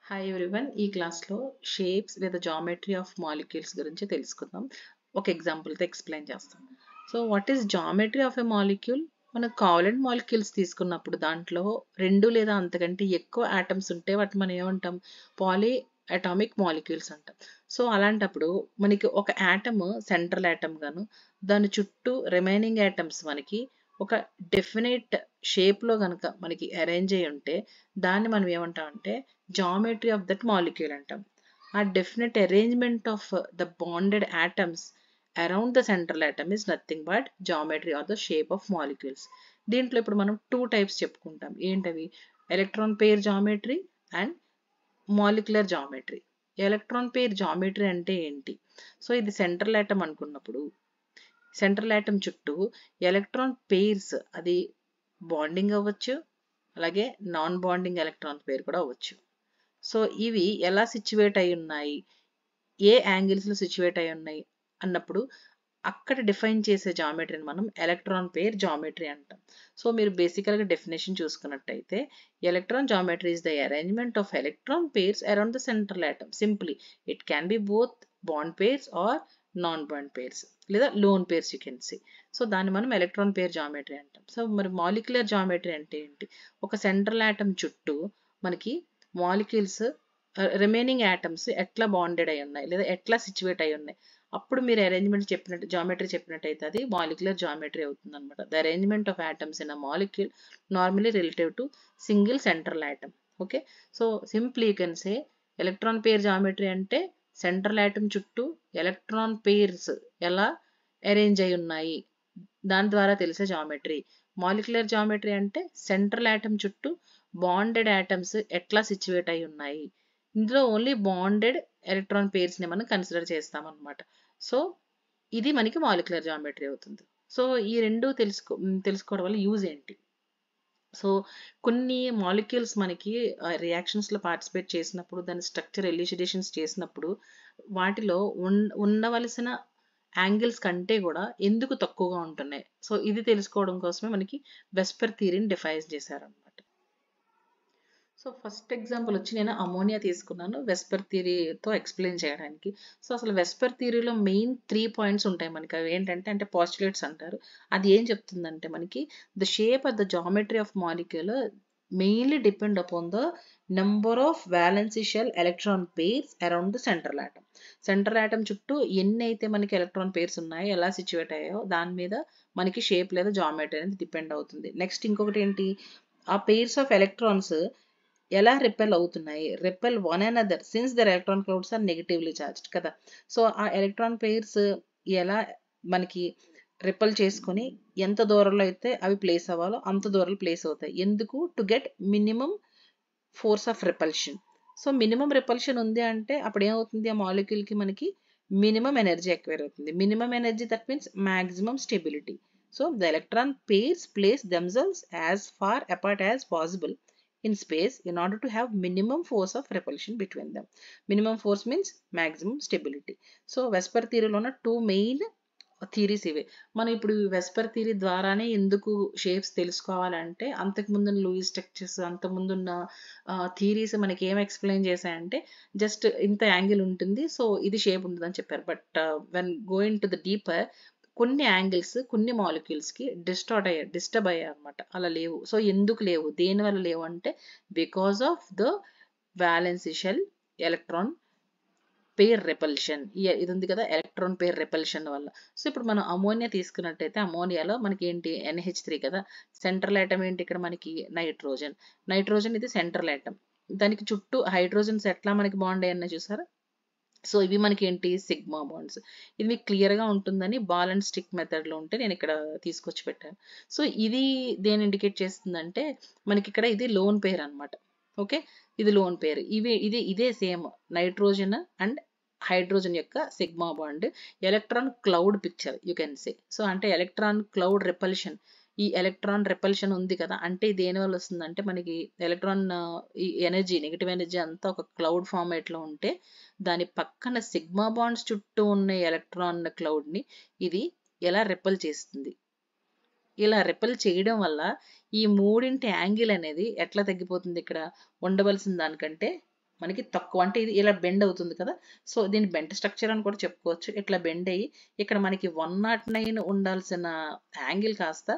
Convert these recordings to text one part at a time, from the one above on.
Hi everyone. ఈ క్లాస్లో shapes లేదా జామెట్రీ ఆఫ్ మాలిక్యూల్స్ గురించి తెలుసుకుందాం. ఒక ఎగ్జాంపుల్తో ఎక్స్ప్లెయిన్ చేస్తాం. So what is geometry of a molecule? మనం కోవలెంట్ మాలిక్యూల్స్ తీసుకున్నప్పుడు దాంట్లో 2 లేదా అంతకంటే ఎక్కువ ఆటమ్స్ ఉంటే వాటిని మనం ఏమంటాం? పాలీ అటామిక్ మాలిక్యూల్స్ అంటాం. సో అలాంటప్పుడు మనకి ఒక ఆటమ్ సెంట్రల్ ఆటమ్ గాను, దాని చుట్టూ రిమైనింగ్ ఆటమ్స్ మనకి ఒక డెఫినెట్ షేప్లో కనుక మనకి అరేంజ్ అయి ఉంటే దాన్ని మనం ఏమంటామంటే geometry of that molecule అంటాం. ఆ definite arrangement of the bonded atoms around the central atom is nothing but geometry or the shape of molecules. దీంట్లో ఇప్పుడు మనం 2 టైప్స్ చెప్పుకుంటాం. ఏంటవి? Electron pair geometry and molecular geometry. Electron pair geometry అంటే ఏంటి? So ఇది సెంట్రల్ ఆటమ్ అనుకున్నప్పుడు central atom చుట్టూ ఎలక్ట్రాన్ పేర్స్ అది బాండింగ్ అవ్వచ్చు, అలాగే నాన్ బాండింగ్ ఎలక్ట్రాన్ పేర్ కూడా అవ్వచ్చు. సో ఇవి ఎలా సిచ్యువేట్ అయి ఉన్నాయి, ఏ యాంగిల్స్లో సిచ్యువేట్ అయి ఉన్నాయి అన్నప్పుడు అక్కడ డిఫైన్ చేసే జామెట్రీని మనం ఎలక్ట్రాన్ పేర్ జామెట్రీ అంటాం. సో మీరు బేసికల్గా డెఫినేషన్ చూసుకున్నట్టయితే electron geometry is the arrangement of electron pairs around the central atom. Simply it can be both bond pairs or non bond pairs లేదా lone pairs you can see. So దాన్ని మనం electron pair geometry అంటాం. So మరి molecular geometry అంటే ఏంటి? ఒక central atom చుట్టూ మనకి మాలిక్యూల్స్ రిమైనింగ్ ఆటమ్స్ ఎట్లా బాండెడ్ అయి ఉన్నాయి లేదా ఎట్లా సిచ్యువేట్ అయి ఉన్నాయి, అప్పుడు మీరు అరేంజ్మెంట్ చెప్పినట్టు జామెట్రీ చెప్పినట్టయితే అది మాలిక్యులర్ జామెట్రీ అవుతుంది అనమాట. The arrangement of atoms in a molecule normally relative to single central atom. Okay, so simply you can say electron pair geometry అంటే సెంట్రల్ ఆటమ్ చుట్టూ ఎలక్ట్రాన్ పేర్స్ ఎలా అరేంజ్ అయి ఉన్నాయి దాని ద్వారా తెలిసే జామెట్రీ. మాలిక్యులర్ జామెట్రీ అంటే సెంట్రల్ ఆటమ్ చుట్టూ బాండెడ్ ఆటమ్స్ ఎట్లా సిచ్యువేట్ అయి ఉన్నాయి, ఇందులో ఓన్లీ బాండెడ్ ఎలక్ట్రాన్ పేర్స్ని మనం కన్సిడర్ చేస్తాం అనమాట. సో ఇది మనకి మాలిక్యులర్ జామెట్రీ అవుతుంది. సో ఈ రెండు తెలుసుకోవడం వల్ల యూజ్ ఏంటి? సో కొన్ని మాలిక్యూల్స్ మనకి రియాక్షన్స్లో పార్టిసిపేట్ చేసినప్పుడు దాని స్ట్రక్చర్ ఎలిసిడేషన్స్ చేసినప్పుడు వాటిలో ఉండవలసిన యాంగిల్స్ కంటే కూడా ఎందుకు తక్కువగా ఉంటున్నాయి, సో ఇది తెలుసుకోవడం కోసమే మనకి వెస్పర్ థియరీని డిఫైన్ చేశారనమాట. సో ఫస్ట్ ఎగ్జాంపుల్ వచ్చి నేను అమోనియా తీసుకున్నాను వెస్పర్ థియరీతో ఎక్స్ప్లెయిన్ చేయడానికి. సో అసలు వెస్పర్ థియరీలో మెయిన్ 3 పాయింట్స్ ఉంటాయి మనకి. అవి ఏంటంటే పాస్టులేట్స్ అంటారు. అది ఏం చెప్తుందంటే మనకి the shape of the geometry of molecule mainly depend upon the number of valency shell electron pairs around the central atom. Central atom చుట్టూ ఎన్ని అయితే మనకి ఎలక్ట్రాన్ పేర్స్ ఉన్నాయో, ఎలా సిచ్యువేట్ అయ్యాయో దాని మీద మనకి షేప్ లేదా జామెట్రీ అనేది డిపెండ్ అవుతుంది. నెక్స్ట్ ఇంకొకటి ఏంటి? ఆ పేర్స్ ఆఫ్ ఎలక్ట్రాన్స్ ఎలా రిపెల్ అవుతున్నాయి, repel one another since their electron clouds are negatively charged కదా. సో ఆ ఎలక్ట్రాన్ పేర్స్ ఎలా మనకి రిపెల్ చేసుకొని ఎంత దూరంలో అయితే అవి ప్లేస్ అవ్వాలో అంత దూరంలో ప్లేస్ అవుతాయి. ఎందుకు? To get minimum force of repulsion. So minimum repulsion ఉంది అంటే అప్పుడు ఏమవుతుంది? ఆ మాలిక్యూల్కి మనకి మినిమం ఎనర్జీ ఎక్వైర్ అవుతుంది. Minimum energy that means maximum stability. So the electron pairs place themselves as far apart as possible in space in order to have minimum force of repulsion between them. Minimum force means maximum stability. So VSEPR థియరీలో ఉన్న 2 main theories ఇవే. మనం ఇప్పుడు VSEPR theory ద్వారానే ఎందుకు shapes తెలుసుకోవాలంటే అంతకుముందు Louis structures అంతకుముందున్న theories మనకి ఏం ఎక్స్ప్లెయిన్ చేశాయంటే జస్ట్ ఇంత యాంగిల్ ఉంటుంది, సో ఇది షేప్ ఉంటుందని చెప్పారు. But when going to the deeper కొన్ని యాంగిల్స్ కొన్ని మాలిక్యూల్స్కి డిస్టర్బ్ అయ్యాయి అనమాట. అలా లేవు. సో ఎందుకు లేవు, దేని వల్ల లేవు అంటే because of the valence shell electron pair repulsion. ఇది ఉంది కదా, ఎలక్ట్రాన్ పేర్ రెపల్షన్ వల్ల. సో ఇప్పుడు మనం అమోనియా తీసుకున్నట్టయితే అమోనియాలో మనకి ఏంటి? NH3 కదా. సెంట్రల్ ఆటమ్ ఏంటి ఇక్కడ మనకి? నైట్రోజన్. నైట్రోజన్ ఇది సెంట్రల్ ఆటమ్. దానికి చుట్టూ హైడ్రోజన్స్ ఎట్లా మనకి బాండ్ అయ్యాయన్న చూసారా. సో ఇవి మనకి ఏంటి? Sigma bonds. ఇది మీకు క్లియర్గా ఉంటుందని బాల్ అండ్ స్టిక్ మెథడ్లో ఉంటే నేను ఇక్కడ తీసుకొచ్చి పెట్టాను. సో ఇది దేని ఇండికేట్ చేస్తుందంటే మనకి ఇక్కడ ఇది లోన్ పేర్ అనమాట. ఓకే, ఇది లోన్ పేర్. ఇదే సేమ్ నైట్రోజన్ అండ్ హైడ్రోజన్ యొక్క sigma bond electron cloud picture you can say. So అంటే ఎలక్ట్రాన్ క్లౌడ్ రెపల్షన్, ఈ ఎలక్ట్రాన్ రెపల్షన్ ఉంది కదా, అంటే దేని వల్ల వస్తుందంటే మనకి ఎలక్ట్రాన్ ఈ ఎనర్జీ నెగిటివ్ ఎనర్జీ అంతా ఒక క్లౌడ్ ఫార్మేట్లో ఉంటే దాని పక్కన సిగ్మా బాండ్స్ చుట్టూ ఉన్న ఎలక్ట్రాన్ క్లౌడ్ని ఇది ఎలా రెపల్ చేస్తుంది. ఇలా రెపల్ చేయడం వల్ల ఈ మూడింటి యాంగిల్ అనేది ఎట్లా తగ్గిపోతుంది? ఇక్కడ ఉండవలసిన దానికంటే మనకి తక్కువ అంటే ఇది ఇలా బెండ్ అవుతుంది కదా, సో దీని బెంట్ స్ట్రక్చర్ అని కూడా చెప్పుకోవచ్చు. ఇట్లా బెండ్ అయ్యి ఇక్కడ మనకి 109 ఉండాల్సిన యాంగిల్ కాస్త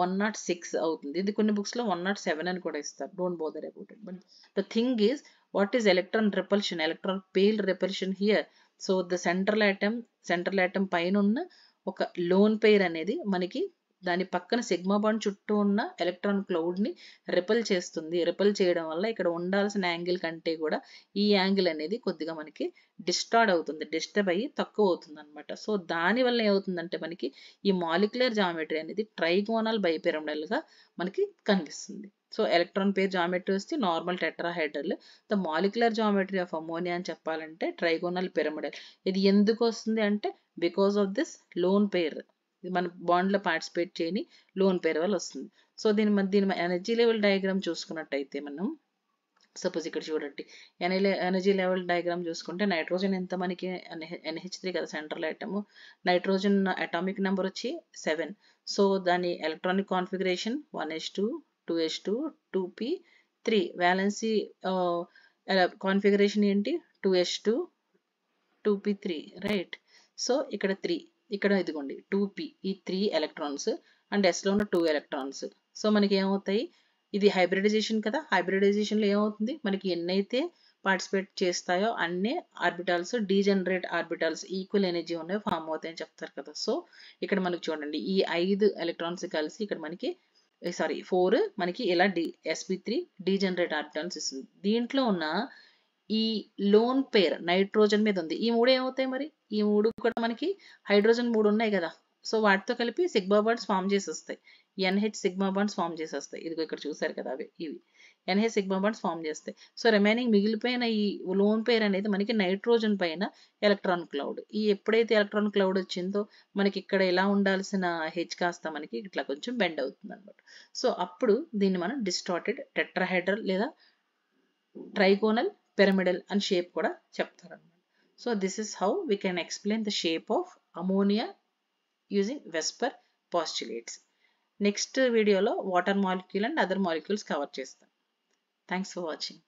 106 అవుతుంది. ఇది కొన్ని బుక్స్ లో 107 అని కూడా ఇస్తారు. Don't bother about it. But the thing is what is electron repulsion, electron pale repulsion here. So the central atom పైన ఉన్న ఒక లోన్ పెయిర్ అనేది మనకి దాని పక్కన సిగ్మా బాండ్ చుట్టూ ఉన్న ఎలక్ట్రాన్ క్లౌడ్ ని రిపల్ చేస్తుంది. రిపల్ చేయడం వల్ల ఇక్కడ ఉండాల్సిన యాంగిల్ కంటే కూడా ఈ యాంగిల్ అనేది కొద్దిగా మనకి డిస్టర్బ్ అయ్యి తక్కువ అవుతుంది అనమాట. సో దాని వల్ల ఏమవుతుందంటే మనకి ఈ మాలిక్యులర్ జామెట్రీ అనేది ట్రైగోనల్ బైపిరమిడల్ గా మనకి కనిపిస్తుంది. సో ఎలక్ట్రాన్ పేర్ జామెట్రీ వస్తే normal tetrahedral. The molecular geometry of ammonia అని చెప్పాలంటే ట్రైగోనల్ పిరమిడల్. ఇది ఎందుకు వస్తుంది అంటే because of this lone pair, మన బాండ్ లో పార్టిసిపేట్ చేయని లోన్ పేర్ వల్ల వస్తుంది. సో దీని ఎనర్జీ లెవెల్ డయాగ్రామ్ చూసుకున్నట్టయితే మనం సపోజ్ ఇక్కడ చూడండి, ఎనర్జీ లెవెల్ డయాగ్రామ్ చూసుకుంటే నైట్రోజన్ ఎంత మనకి NH3 కదా central item. Nitrogen atomic number వచ్చి 7. సో దాని electronic configuration 1s2 2s2 2p3. Valency configuration ఏంటి 2s2 2p3 రైట్. సో ఇక్కడ 3, ఇక్కడ ఇదిగోండి 2p, ఈ 3 ఎలక్ట్రాన్స్ అండ్ s లో ఉన్న 2 ఎలక్ట్రాన్స్. సో మనకి ఏమవుతాయి, ఇది హైబ్రిడైజేషన్ కదా, హైబ్రిడైజేషన్ లో ఏమవుతుంది మనకి ఎన్నైతే పార్టిసిపేట్ చేస్తాయో అన్ని orbitals degenerate orbitals equal energy ఉన్నాయి ఫామ్ అవుతాయని చెప్తారు కదా. సో ఇక్కడ మనకి చూడండి ఈ 5 ఎలక్ట్రాన్స్ కలిసి ఇక్కడ మనకి 4 మనకి ఇలా sp3 డీజనరేట్ ఆర్బిటాల్స్ ఇస్తుంది. దీంట్లో ఉన్న ఈ లోన్ పేర్ నైట్రోజన్ మీద ఉంది. ఈ 3 ఏమవుతాయి మరి, ఈ 3 కూడా మనకి హైడ్రోజన్ 3 ఉన్నాయి కదా, సో వాటితో కలిపి సిగ్మా బాండ్స్ ఫామ్ చేసేస్తాయి. NH సిగ్మా బాండ్స్ ఫామ్ చేసేస్తాయి. ఇదిగో ఇక్కడ చూసారు కదా అవి, ఇవి NH సిగ్మా బాండ్స్ ఫామ్ చేస్తాయి. సో రిమైనింగ్ మిగిలిపోయిన ఈ లోన్ పేర్ అనేది మనకి నైట్రోజన్ పైన ఎలక్ట్రాన్ క్లౌడ్. ఈ ఎప్పుడైతే ఎలక్ట్రాన్ క్లౌడ్ వచ్చిందో మనకి ఇక్కడ ఎలా ఉండాల్సిన H కాస్త మనకి ఇట్లా కొంచెం బెండ్ అవుతుంది అనమాట. సో అప్పుడు దీన్ని మనం డిస్టార్టెడ్ టెట్రాహైడ్రల్ లేదా ట్రైగోనల్ pyramidal and shape కూడా చెప్తారు అన్నమాట. So this is how we can explain the shape of ammonia using Vesper postulates. Next వీడియోలో water molecule and other molecules cover చేస్తాం. Thanks for watching.